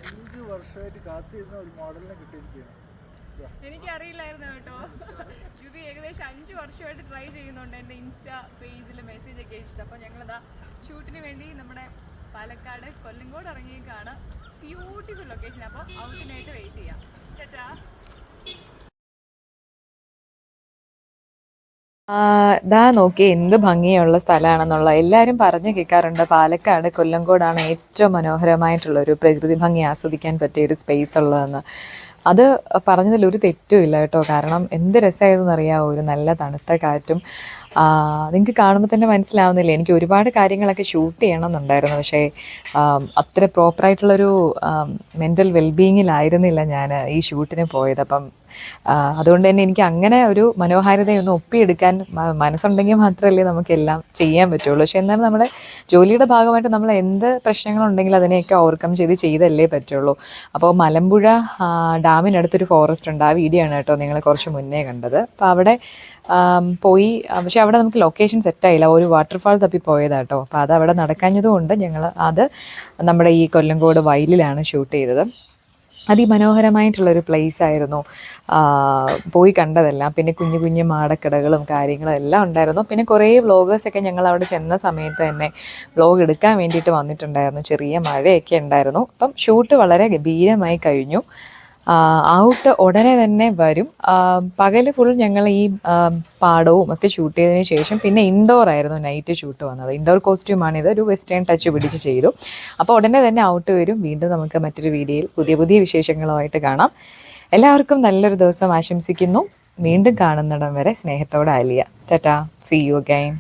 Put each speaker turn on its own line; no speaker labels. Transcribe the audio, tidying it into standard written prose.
5 വർഷമായിട്ട് കാത്തിരുന്ന ഒരു മോഡലിനെ കിട്ടിയിരിക്കുകയാണ്.
എനിക്കറിയില്ലായിരുന്നു കേട്ടോ. ജുബി ഏകദേശം 5 വർഷമായിട്ട് ട്രൈ ചെയ്യുന്നുണ്ട്. എൻ്റെ ഇൻസ്റ്റാ പേജിൽ മെസ്സേജ് ഒക്കെ ഇഷ്ടം. അപ്പോൾ ഞങ്ങളിതാ ഷൂട്ടിന് വേണ്ടി നമ്മുടെ പാലക്കാട് കൊല്ലങ്കോട് ഇറങ്ങിയേക്കാണ്. Beautiful location. അപ്പോൾ ഔട്ടിനായിട്ട് വെയിറ്റ് ചെയ്യാം. ചേട്ടാ
ദാ നോക്കി എന്ത് ഭംഗിയുള്ള സ്ഥലമാണെന്നുള്ള എല്ലാവരും പറഞ്ഞു കേൾക്കാറുണ്ട്. പാലക്കാട് കൊല്ലങ്കോടാണ് ഏറ്റവും മനോഹരമായിട്ടുള്ളൊരു പ്രകൃതി ഭംഗി ആസ്വദിക്കാൻ പറ്റിയ ഒരു സ്പേസ് ഉള്ളതെന്ന്. അത് പറഞ്ഞതിൽ ഒരു തെറ്റുമില്ല കേട്ടോ. കാരണം എന്ത് രസമായതെന്ന് അറിയാമോ, ഒരു നല്ല തണുത്ത കാറ്റും. നിങ്ങൾക്ക് കാണുമ്പോൾ തന്നെ മനസ്സിലാവുന്നില്ല, എനിക്ക് ഒരുപാട് കാര്യങ്ങളൊക്കെ ഷൂട്ട് ചെയ്യണമെന്നുണ്ടായിരുന്നു. പക്ഷേ അത്ര പ്രോപ്പറായിട്ടുള്ളൊരു മെൻ്റൽ വെൽബീയിങ്ങിലായിരുന്നില്ല ഞാൻ ഈ ഷൂട്ടിന് പോയത്. അപ്പം അതുകൊണ്ട് തന്നെ എനിക്ക് അങ്ങനെ ഒരു മനോഹാരിതയൊന്നും ഒപ്പിയെടുക്കാൻ മനസ്സുണ്ടെങ്കിൽ മാത്രമല്ലേ നമുക്കെല്ലാം ചെയ്യാൻ പറ്റുള്ളൂ. പക്ഷെ എന്നാലും നമ്മുടെ ജോലിയുടെ ഭാഗമായിട്ട് നമ്മൾ എന്ത് പ്രശ്നങ്ങളുണ്ടെങ്കിലും അതിനെയൊക്കെ ഓവർകം ചെയ്തല്ലേ പറ്റുള്ളൂ. അപ്പോൾ മലമ്പുഴ ഡാമിനടുത്തൊരു ഫോറസ്റ്റ് ഉണ്ട്. ആ വീഡിയോ ആണ് കേട്ടോ നിങ്ങൾ കുറച്ച് മുന്നേ കണ്ടത്. അപ്പോൾ അവിടെ പോയി. പക്ഷെ അവിടെ നമുക്ക് ലൊക്കേഷൻ സെറ്റായില്ല. ഒരു വാട്ടർഫാൾ തപ്പി പോയതാട്ടോ. അപ്പോൾ അത് അവിടെ നടക്കാഞ്ഞതുകൊണ്ട് ഞങ്ങൾ അത് നമ്മുടെ ഈ കൊല്ലങ്കോട് വയലിലാണ് ഷൂട്ട് ചെയ്തത്. അതിമനോഹരമായിട്ടുള്ളൊരു പ്ലേസ് ആയിരുന്നു പോയി കണ്ടതെല്ലാം. പിന്നെ കുഞ്ഞു കുഞ്ഞു മാടക്കടകളും കാര്യങ്ങളും എല്ലാം ഉണ്ടായിരുന്നു. പിന്നെ കുറേ വ്ളോഗേഴ്സൊക്കെ ഞങ്ങൾ അവിടെ ചെന്ന സമയത്ത് തന്നെ വ്ളോഗ് എടുക്കാൻ വേണ്ടിയിട്ട് വന്നിട്ടുണ്ടായിരുന്നു. ചെറിയ മഴയൊക്കെ ഉണ്ടായിരുന്നു. അപ്പം ഷൂട്ട് വളരെ ഗംഭീരമായി കഴിഞ്ഞു. ഔട്ട് ഉടനെ തന്നെ വരും. പകൽ ഫുൾ ഞങ്ങൾ ഈ പാടവും ഒക്കെ ഷൂട്ട് ചെയ്തതിന് ശേഷം പിന്നെ ഇൻഡോർ ആയിരുന്നു നൈറ്റ് ഷൂട്ട് വന്നത്. ഇൻഡോർ കോസ്റ്റ്യൂമാണിത്. ഒരു വെസ്റ്റേൺ ടച്ച് പിടിച്ച് ചെയ്തു. അപ്പോൾ ഉടനെ തന്നെ ഔട്ട് വരും. വീണ്ടും നമുക്ക് മറ്റൊരു വീഡിയോയിൽ പുതിയ വിശേഷങ്ങളുമായിട്ട് കാണാം. എല്ലാവർക്കും നല്ലൊരു ദിവസം ആശംസിക്കുന്നു. വീണ്ടും കാണുന്നിടം വരെ സ്നേഹത്തോടെ Alia. Tata, see you again.